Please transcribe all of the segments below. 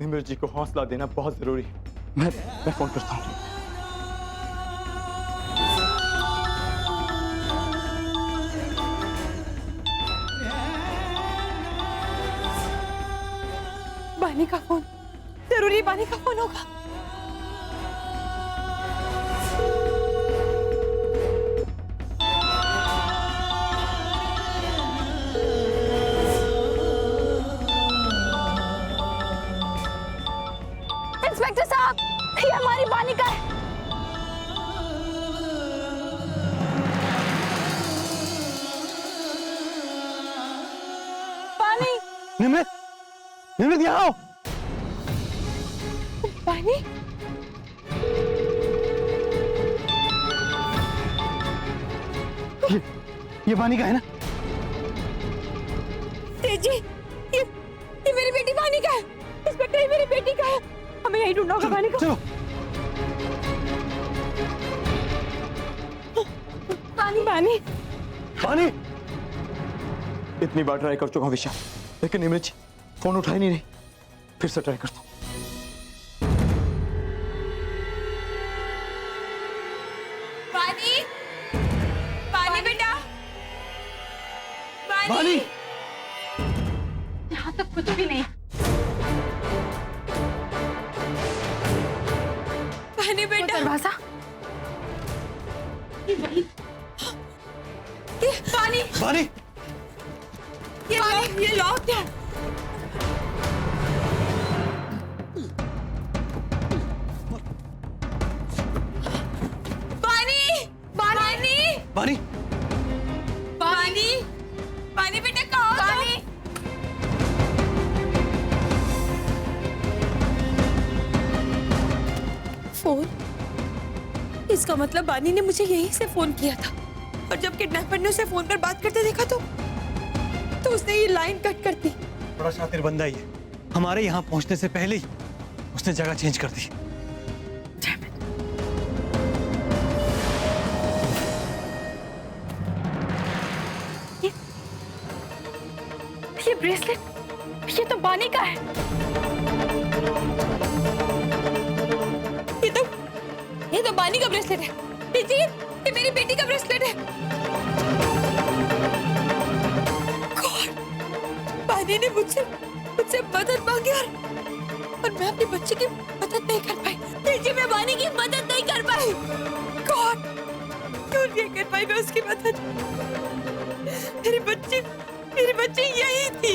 निम्र जी को हौसला देना बहुत जरूरी है। मैं फोन करता हूँ। बानी का फोन, जरूरी बानी का फोन होगा। इंस्पेक्टर साहब, ये हमारी बानी का है। बानी, निम्रत, निम्रत यहाँ आओ। बानी, ये बानी का है ना? तेजी, ये मेरी बेटी बानी का है। इंस्पेक्टर, ये मेरी बेटी का है। हमें यही ढूंढना होगा बानी को। चलो। बानी, बानी, बानी, इतनी बार ट्राई कर चुका हूँ विशाल, लेकिन निम्रत जी फोन उठा ही नहीं रही। फिर से ट्राई करता हूँ। बानी, बानी बेटा, बानी, यहाँ तक कुछ भी नहीं। बानी बेटा, दरवाजा, ये बानी, बानी, ये लॉक है। बानी, बानी, बानी बेटा कहाँ हो तुम? फोन, इसका मतलब बानी ने मुझे यहीं से फोन किया था, और जब किडनैपर ने उसे फोन पर बात करते देखा तो उसने ये लाइन कट कर दी। बड़ा शातिर बंदा ही है। हमारे यहाँ पहुंचने से पहले ही उसने जगह चेंज कर दी। ये ब्रेसलेट, ये तो बानी का है। ये तो बानी का ब्रेसलेट है। ये मेरी बेटी का ब्रेसलेट है। गॉड, बानी ने मुझसे मदद मांगी और मैं अपने बच्चे की मदद नहीं कर पाई। जी, मैं बानी की मदद नहीं कर पाई। गॉड, क्यों नहीं कर पाई मैं उसकी मदद? मेरी बच्ची यही थी।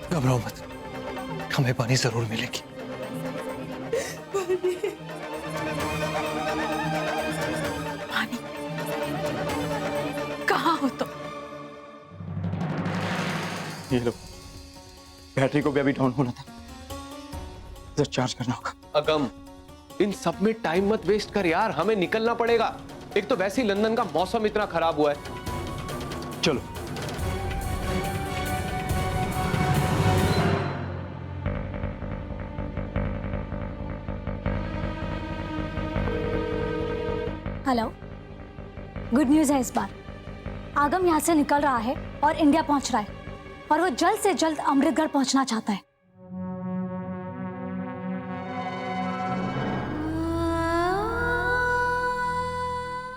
घबराओ मत, हमें पानी जरूर मिलेगी। पानी, कहाँ हो तुम? ये लो, बैटरी को भी अभी डाउन होना था, इधर चार्ज करना होगा। अगम, इन सब में टाइम मत वेस्ट कर यार, हमें निकलना पड़ेगा। एक तो वैसे ही लंदन का मौसम इतना खराब हुआ है। चलो। हेलो, गुड न्यूज़ है इस बार। आगम यहाँ से निकल रहा है और इंडिया पहुँच रहा है, और वो जल्द से जल्द अमृतगढ़ पहुँचना चाहता है।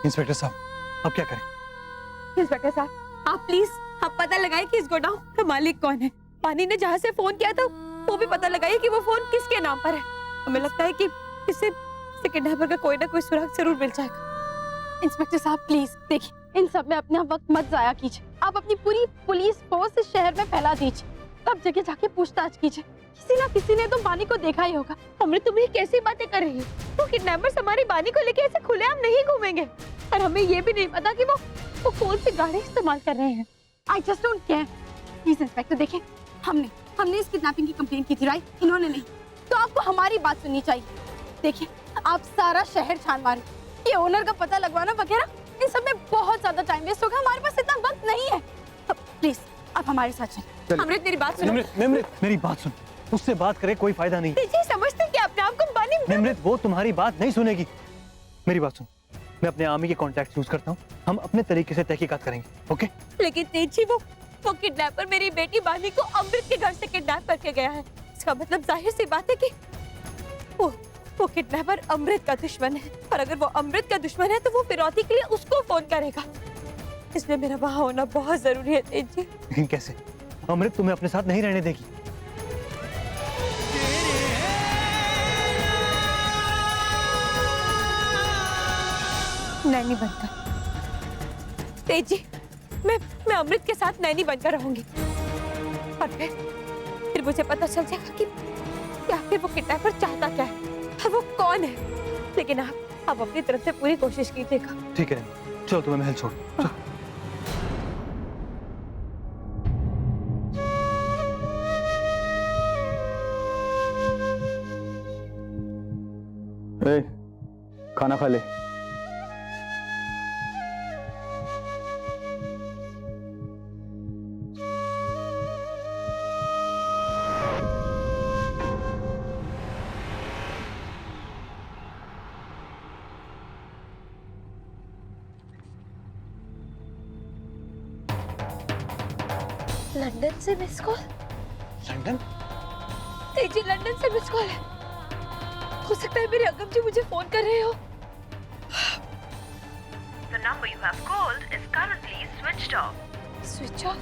इंस्पेक्टर साहब, अब क्या करें? इंस्पेक्टर साहब, आप प्लीज आप पता लगाइए कि इस गोडाउन का मालिक कौन है। पानी ने जहाँ से फोन किया था वो भी पता लगाइए कि वो फोन किसके नाम पर है। हमें लगता है कि इससे किडनैपर का कोई ना कोई सुराग जरूर मिल जाएगा। इंस्पेक्टर साहब प्लीज देखिए, इन सब में अपना वक्त मत जाया कीजिए। आप अपनी पूरी पुलिस फोर्स इस शहर में फैला दीजिए, सब जगह जाके पूछताछ कीजिए। किसी ना किसी ने तो बानी को देखा ही होगा। हमने तुम्हें कैसी बातें कर रही है? वो किडनैपर्स हमारी बानी को लेके ऐसे खुलेआम नहीं घूमेंगे, और हमें ये भी नहीं पता कि वो कौन सी गाड़ी इस्तेमाल कर रहे हैं। I just don't care. Please inspector देखिए, हमने इस किडनैपिंग की कंप्लेंट की थी, राइट? इन्होंने नहीं, तो आपको हमारी बात सुननी चाहिए। देखिए, आप सारा शहर छान मारे, ये ओनर का पता लगवाना वगैरह इस सब में बहुत ज्यादा टाइम वेस्ट होगा, हमारे पास इतना वक्त नहीं है। प्लीज आप हमारे साथ चलें। अमृत मेरी बात सुनो। निमृत मेरी बात सुन, उससे बात करे कोई फायदा नहीं। जी समझते हैं कि अपने आप को बानी। निमृत वो तुम्हारी बात नहीं सुनेगी। मेरी बात सुन, मैं अपने आर्मी के कॉन्टैक्ट यूज करता हूँ, हम अपने तरीके से तहकीकात करेंगे, ओके? लेकिन तेजी वो किडनैपर मेरी बेटी बानी को अमृत के घर से किडनैप करके गया है। इसका मतलब जाहिर सी बात है कि वो किडनैपर अमृत का दुश्मन है, और अगर वो अमृत का दुश्मन है तो वो फिरौती के लिए उसको फोन करेगा। इसलिए मेरा वहां होना बहुत जरूरी है तेजी। लेकिन कैसे? अमृत तुम्हें अपने साथ नहीं रहने देगी। नैनी बनकर तेजी, मैं अमृत के साथ नैनी बनकर रहूंगी, और फिर मुझे पता चल जाएगा कि आखिर वो किडनैपर चाहता क्या है और वो कौन है। लेकिन आप अपनी तरफ से पूरी कोशिश कीजिएगा। ठीक है, चलो तुम्हें महल छोड़। ए, खाना खा ले। लंदन से मिस कॉल। लंदन? तेजी लंदन से मिस कॉल है। हो सकता है मेरे अगम जी मुझे फोन कर रहे हो। The number you have called is currently switched off. Switch off.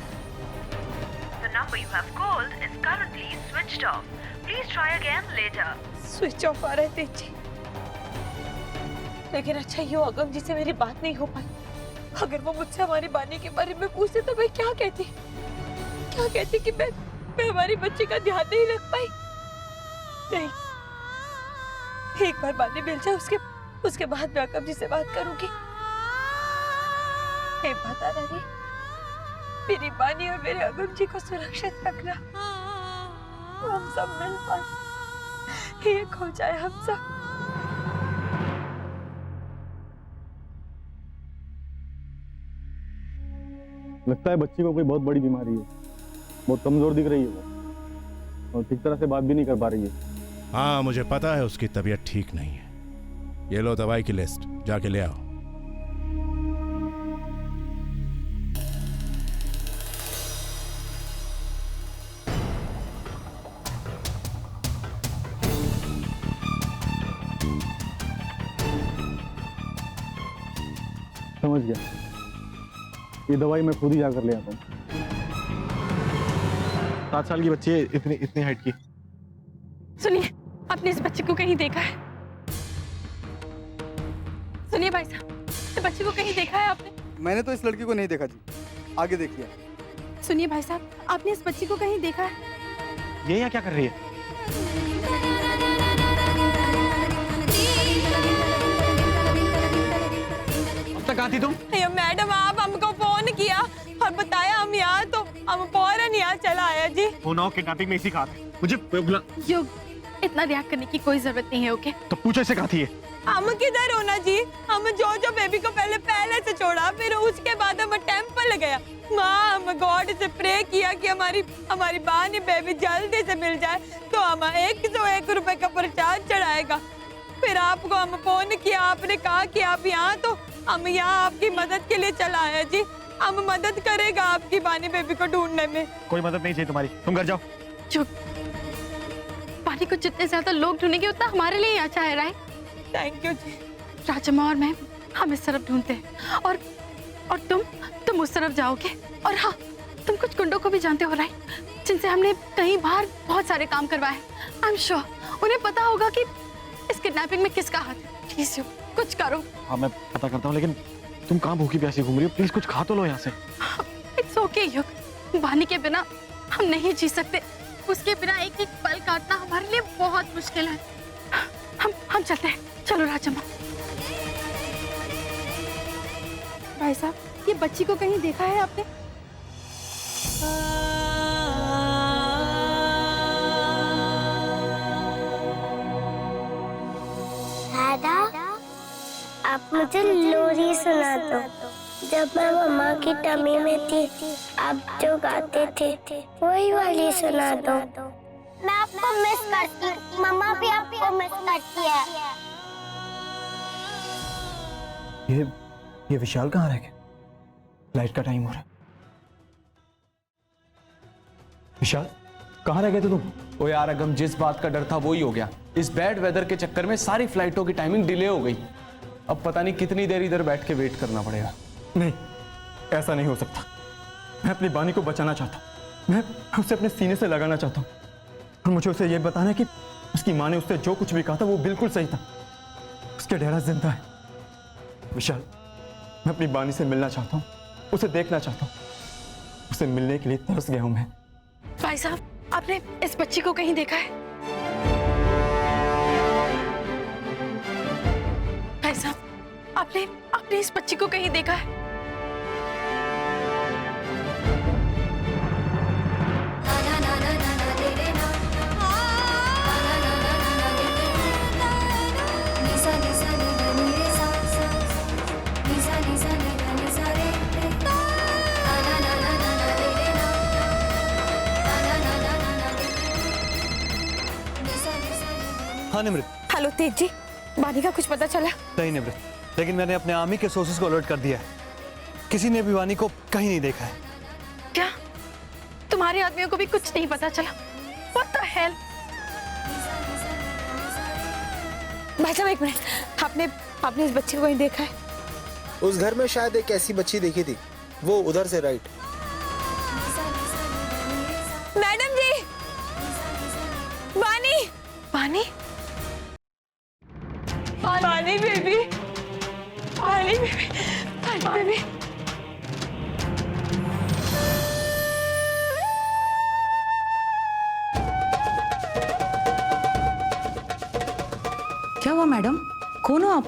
The number you have called is currently switched off. Please try again later. Switch off आ रहा है तेजी। लेकिन अच्छा ये अगम जी से मेरी बात नहीं हो पाई। अगर वो मुझसे हमारी बानी के बारे में पूछते तो मैं क्या कहती कि मैं हमारी बच्ची का ध्यान नहीं रख पाई। नहीं, एक बार बानी मिल जाए उसके बाद मैं अगम जी से बात करूंगी। हे माता रानी, मेरी बानी और मेरे अगम जी को सुरक्षित रखना। हम सब मिल पाए, एक हो जाए हम सब। लगता है बच्ची को कोई बहुत बड़ी बीमारी है, बहुत कमजोर दिख रही है वो, और ठीक तरह से बात भी नहीं कर पा रही है। हाँ, मुझे पता है उसकी तबीयत ठीक नहीं है। ये लो दवाई की लिस्ट, जाके ले आओ। समझ गया, ये दवाई मैं खुद ही जाकर ले आता हूँ। 7 साल की बच्ची है, इतनी हाइट की। सुनिए, आपने इस बच्चे को कहीं देखा है? सुनिए भाई साहब, इस बच्चे को कहीं देखा है आपने? मैंने तो इस लड़की को नहीं देखा जी, आगे देखिए। सुनिए भाई साहब, आपने इस बच्ची को कहीं देखा है? ये यहाँ क्या कर रही है? अब तक कहाँ थी तुम? ये मैडम, आप हमको फोन किया और बताया हम यहाँ, तो हम फौरन यहाँ चला आया जी। फोन आओ, किडनैपिंग में इसी कहा था। मुझे बुला। युग, इतना रिएक्ट करने की कोई जरूरत नहीं है, ओके? तो पूछो इसे कहाँ थी ये? हम किधर होना जी? हम जो बेबी को पहले से छोड़ा, फिर उसके बाद हम टेम्पल गया। माँ, हम गॉड से प्रे किया कि हमारी बानी बेबी जल्दी से मिल जाए, तो हम 101 रुपए का प्रसाद चढ़ाएगा। फिर आपको हम फोन किया, आपने कहा कि आप यहाँ, तो हम यहाँ आपकी मदद के लिए चला आए जी। हम मदद करेगा आपकी बानी बेबी को ढूंढने में। कोई मदद नहीं चाहिए तुम्हारी, तुम घर जाओ। चुप। बानी को जितने ज्यादा लोग ढूंढेंगे उतना हमारे लिए अच्छा है, राइट? थैंक यू जी। राजम्मा और मैं, हम इस तरफ ढूंढते हैं, और तुम उस तरफ जाओगे। और हाँ, तुम कुछ गुंडों को भी जानते हो, राइट? जिनसे हमने कई बार बहुत सारे काम करवाए। आई एम श्योर उन्हें पता होगा कि इस किडनैपिंग में किसका हाथ है। प्लीज कुछ करो। हाँ, मैं पता करता हूँ, लेकिन तुम कहाँ भूखी प्यासी घूम रही हो? प्लीज कुछ खा तो लो यहाँ से। इट्स ओके युग, बानी के बिना हम नहीं जी सकते। उसके बिना एक एक पल काटना हमारे लिए बहुत मुश्किल है। हम चलते हैं, चलो राजम्मा। भाई साहब, ये बच्ची को कहीं देखा है आपने? आप मुझे लोरी सुना दो। जब मैं मम्मा की टमी में थी आप जो गाते थे वही वाली सुना दो। मैं आपको मिस करती हूँ, मम्मा भी आपको मिस करती है। ये विशाल कहाँ रह गया? फ्लाइट का टाइम हो रहा है। विशाल कहाँ रह गए थे तुम? ओ यार अगम, जिस बात का डर था वो ही हो गया। इस बैड वेदर के चक्कर में सारी फ्लाइटों की टाइमिंग डिले हो गई। अब पता नहीं कितनी देर इधर बैठ के वेट करना पड़ेगा। नहीं, ऐसा नहीं हो सकता। मैं अपनी बानी को बचाना चाहता हूँ। मैं उसे अपने सीने से लगाना चाहता हूँ और मुझे उसे यह बताना है कि उसकी माँ ने उससे जो कुछ भी कहा था वो बिल्कुल सही था। उसके डेरा जिंदा है। विशाल, मैं अपनी बानी से मिलना चाहता हूँ, उसे देखना चाहता हूँ। उसे मिलने के लिए तरस गया हूँ मैं। भाई साहब, आपने इस बच्ची को कहीं देखा है? भाई साहब, आपने इस बच्ची को कहीं देखा है? हाँ निमृत। हेलो तेज जी, बानी का कुछ पता चला? नहीं निमृत, लेकिन मैंने अपने आर्मी के सोर्सेज को अलर्ट कर दिया है। किसी ने भी वानी को कहीं नहीं देखा है। क्या तुम्हारे आदमियों को भी कुछ नहीं पता चला? What the hell? भाई साहब एक मिनट, आपने इस बच्ची को कहीं देखा है? उस घर में शायद एक ऐसी बच्ची देखी थी, वो उधर से राइट। मैडम जी, बानी बानी बानी बेबी, बानी बेबी, बानी बेबी। क्या हुआ मैडम, कौन हो आप?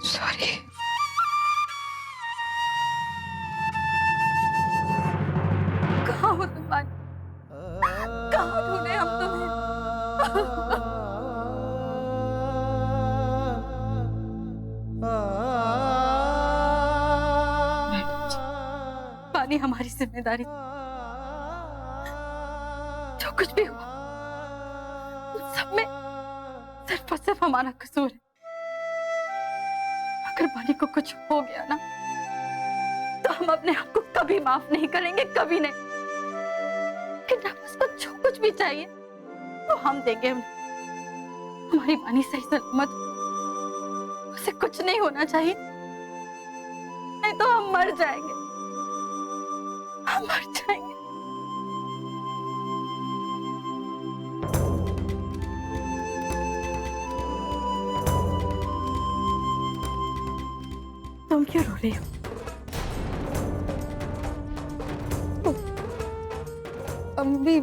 सॉरी। कहाँ हो तुम बानी? कहाँ ढूंढे हम तुम्हें? बानी हमारी जिम्मेदारी, जो कुछ भी हुआ उस सब में सिर्फ और सिर्फ हमारा कसूर है। अगर बानी को कुछ हो गया ना तो हम अपने आप को कभी माफ नहीं करेंगे, कभी नहीं। किडनैपर्स को जो कुछ भी चाहिए तो हम देंगे उन्हें। हमारी बानी सही सलामत, उसे कुछ नहीं होना चाहिए, नहीं तो हम मर जाएंगे, हम मर जाएंगे। तुम क्यों रो रही हो? अम्मी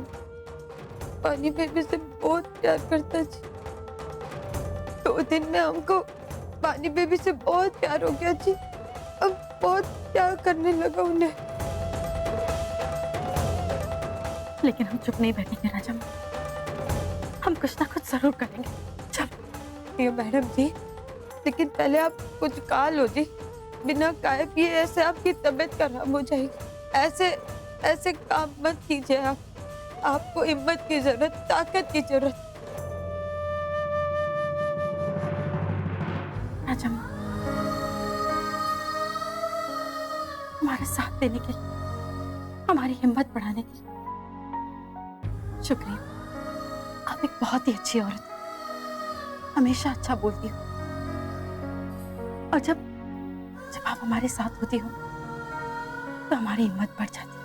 बानी बेबी से बहुत प्यार करता जी। 2 दिन में हमको बानी बेबी से बहुत प्यार हो गया जी। अब बहुत प्यार करने लगा उन्हें। लेकिन हम चुप नहीं बैठेंगे राजा, हम कुछ ना कुछ जरूर करेंगे। चल ये मैडम जी, लेकिन पहले आप कुछ खा लो जी। बिना खाए पिए ऐसे आपकी तबीयत खराब हो जाएगी। ऐसे काम मत कीजिए आप। आपको हिम्मत की जरूरत, ताकत की जरूरत। राजा हमारे साथ देने के लिए, हमारी हिम्मत बढ़ाने के लिए शुक्रिया। आप एक बहुत ही अच्छी औरत हो, हमेशा अच्छा बोलती हो, और जब आप हमारे साथ होती हो तो हमारी हिम्मत बढ़ जाती है।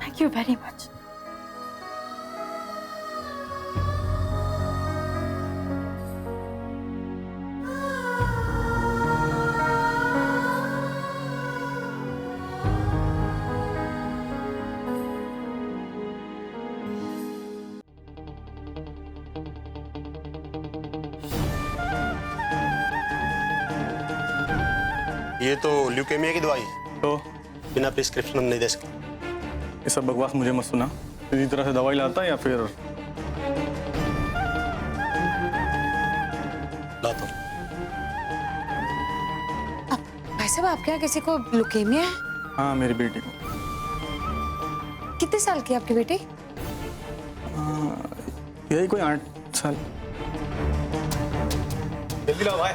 Thank you very much. ये तो ल्यूकेमिया की दवाई है, तो बिना प्रिस्क्रिप्शन हम नहीं दे सकते। ये सब बकवास मुझे मत सुना। इसी तरह से दवाई लाता है या फिर लाता हूँ। भाई साहब आपके यहाँ किसी को लुकेमिया है? हाँ, मेरी बेटी को। कितने साल की है आपकी बेटी? यही कोई 8 साल। जल्दी लाओ भाई।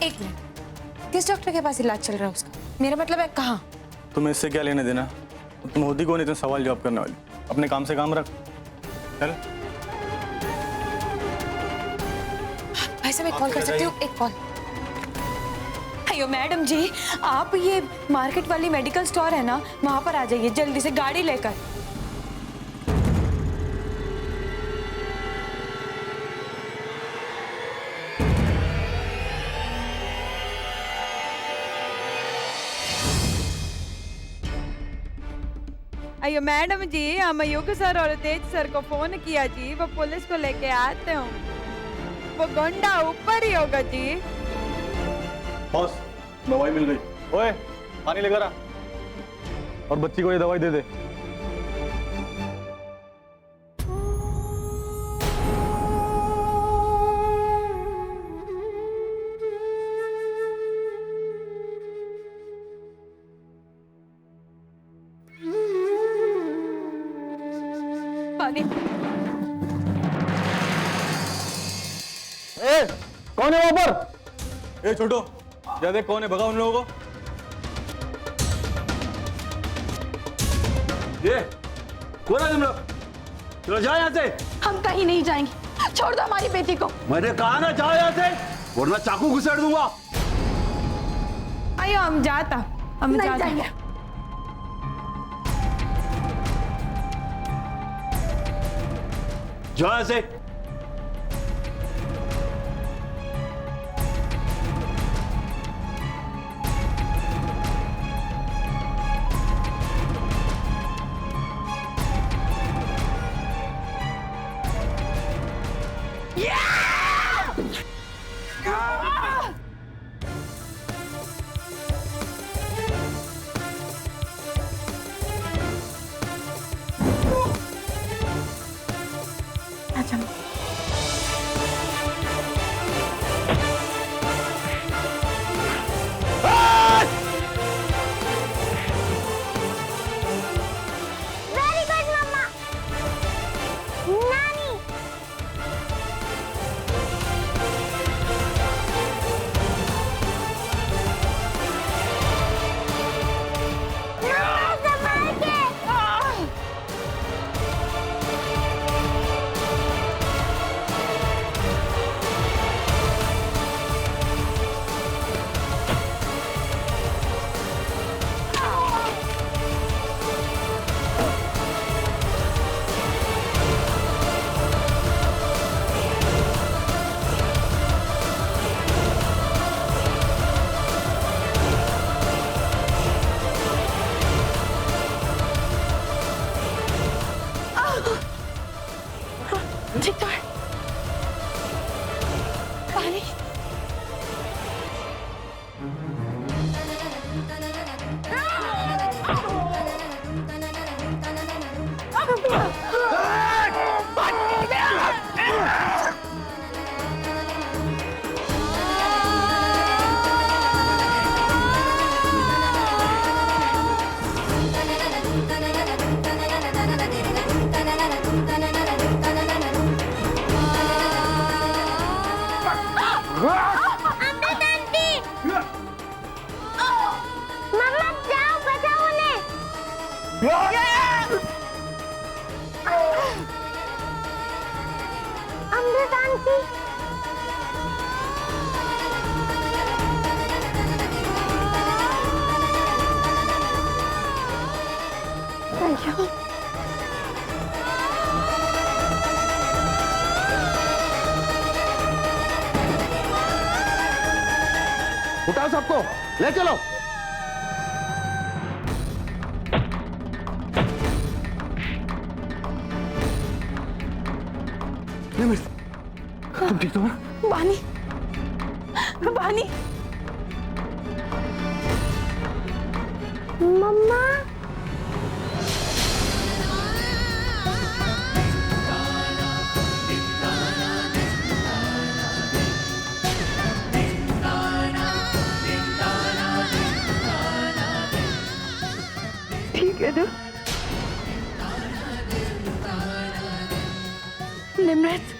एक मिनट, किस डॉक्टर के पास इलाज चल रहा है उसका? मेरा मतलब है कहाँ? तुम्हें इससे क्या लेने देना? तुम होती कौन इतने सवाल जवाब करने वाली? अपने काम से काम रख। चल। भाई साहब एक कॉल कर सकती हूँ? एक कॉल। अयो मैडम जी, आप ये मार्केट वाली मेडिकल स्टोर है ना, वहां पर आ जाइए जल्दी से गाड़ी लेकर। अयो मैडम जी, हम युग सर और तेज सर को फोन किया जी, वो पुलिस को लेके आते हो। वो गुंडा ऊपर ही होगा जी। बॉस, दवाई मिल गई। ओए, पानी लेकर आ और बच्ची को ये दवाई दे दे। पानी। कौन है वहां पर? ए छोटो, जा देख कौन है, भगा उन लोगों को। ये कौन है तुम लोग? चलो जाओ यहाँ से। हम कहीं नहीं जाएंगे, छोड़ दो हमारी बेटी को। मैंने कहा ना जाओ यहाँ से, वरना चाकू घुसेड़ दूंगा। अयो हम जाता, हम नहीं जाता। जाएंगे। जाओ यहाँ से। वेरी गुड मम्मा। नानी। संभाल के। ठीक तो है। पानी। अमृत आंटी। मम्मा जाओ, बचाओ उन्हें। अमृत आंटी। उठाओ सबको, ले चलो। तुम ठीक तो हो? पानी। पानी। मम्मा ठीक है ना निम्रत?